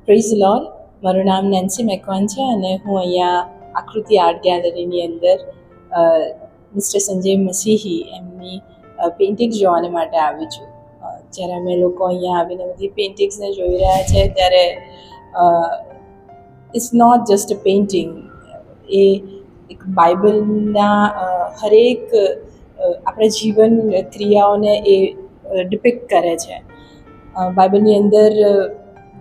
Praise lord. મારું નામ Nancy Macwan છે અને હું અહીંયા આકૃતિ આર્ટ ગેલેરીની અંદર મિસ્ટર સંજય મસીહી એમની પેઇન્ટિંગ્સ જોવાને માટે આવી છું. જ્યારે અમે લોકો અહીંયા આવીને બધી પેઇન્ટિંગ્સને જોઈ રહ્યા છે ત્યારે it's not just a painting, એ એક બાઇબલના હરેક આપણા જીવન ક્રિયાઓને એ ડિપિક્ટ કરે છે. બાઇબલની અંદર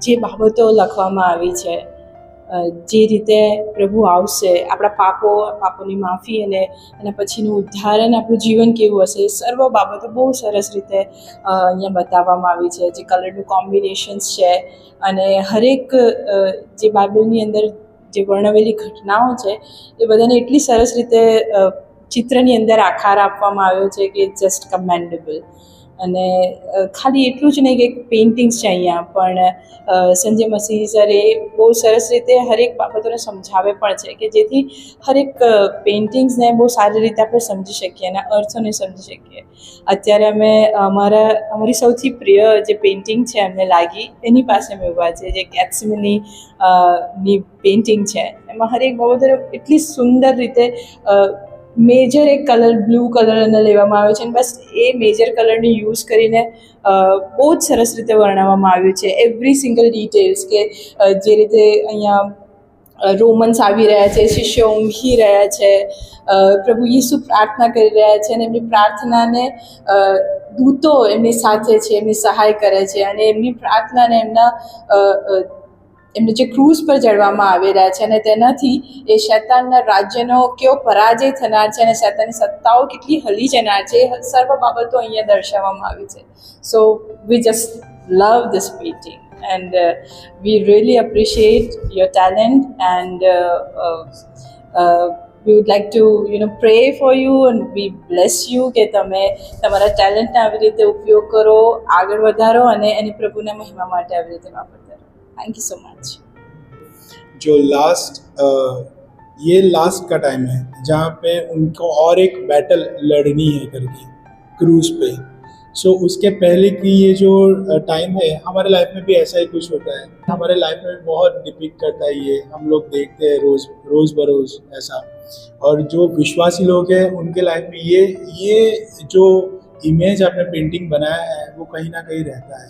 જે બાબતો લખવામાં આવી છે, જે રીતે પ્રભુ આવશે, આપણા પાપોની માફી અને એના પછીનું ઉદ્ધાર અને આપણું જીવન કેવું હશે, એ સર્વ બાબતો બહુ સરસ રીતે અહીંયા બતાવવામાં આવી છે. જે કલરનું કોમ્બિનેશન્સ છે અને હરેક જે બાઇબલની અંદર જે વર્ણવેલી ઘટનાઓ છે એ બધાને એટલી સરસ રીતે ચિત્રની અંદર આકાર આપવામાં આવ્યો છે કે જસ્ટ કમેન્ડેબલ. અને ખાલી એટલું જ નહીં કે પેઇન્ટિંગ્સ છે અહીંયા, પણ સંજય મસીહી સરે બહુ સરસ રીતે હરેક બાબતોને સમજાવે પણ છે કે જેથી હરેક પેઇન્ટિંગ્સને બહુ સારી રીતે આપણે સમજી શકીએ અને અર્થોને સમજી શકીએ. અત્યારે અમે અમારી સૌથી પ્રિય જે પેઇન્ટિંગ છે અમને લાગી એની પાસે અમે ઊભા છે, જે ગેટ્સમની ની પેઇન્ટિંગ છે. એમાં હરેક બાબતો એટલી સુંદર રીતે મેજર એક કલર બ્લુ કલરને લેવામાં આવ્યો છે અને બસ એ મેજર કલરને યુઝ કરીને બહુ જ સરસ રીતે વર્ણવવામાં આવ્યું છે. એવરી સિંગલ ડિટેલ્સ કે જે રીતે અહીંયા રોમન્સ આવી રહ્યા છે, શિષ્યો ઊંઘી રહ્યા છે, પ્રભુ યીશુ પ્રાર્થના કરી રહ્યા છે અને એમની પ્રાર્થનાને દૂતો એમની સાથે છે, એમની સહાય કરે છે અને એમની પ્રાર્થનાને એમને જે ક્રૂઝ પર ચડવામાં આવેલા છે અને તેનાથી એ શૈતાનના રાજ્યનો કેવો પરાજય થનાર છે અને શૈતાનની સત્તાઓ કેટલી હલી જનાર છે, એ સર્વ બાબતો અહીંયા દર્શાવવામાં આવી છે. So we just love this painting and we really appreciate your talent and we would like to pray for you and we bless you કે તમે તમારા ટેલેન્ટને આવી રીતે ઉપયોગ કરો, આગળ વધારો અને એની પ્રભુના મહિમા માટે આવી રીતે વાપરતા રહો. Thank you so much. जो ये लास्ट का टाइम है जहाँ पे उनको और एक बैटल लड़नी है करके क्रूज पे. सो उसके पहले की ये जो टाइम है, हमारे लाइफ में भी ऐसा ही कुछ होता है. हमारे लाइफ में बहुत डिपिक्ट करता है ये, हम लोग देखते हैं रोज़ बरोज़ ऐसा. और जो विश्वासी लोग हैं उनके लाइफ में ये जो इमेज आपने पेंटिंग बनाया है वो कहीं ना कहीं रहता है.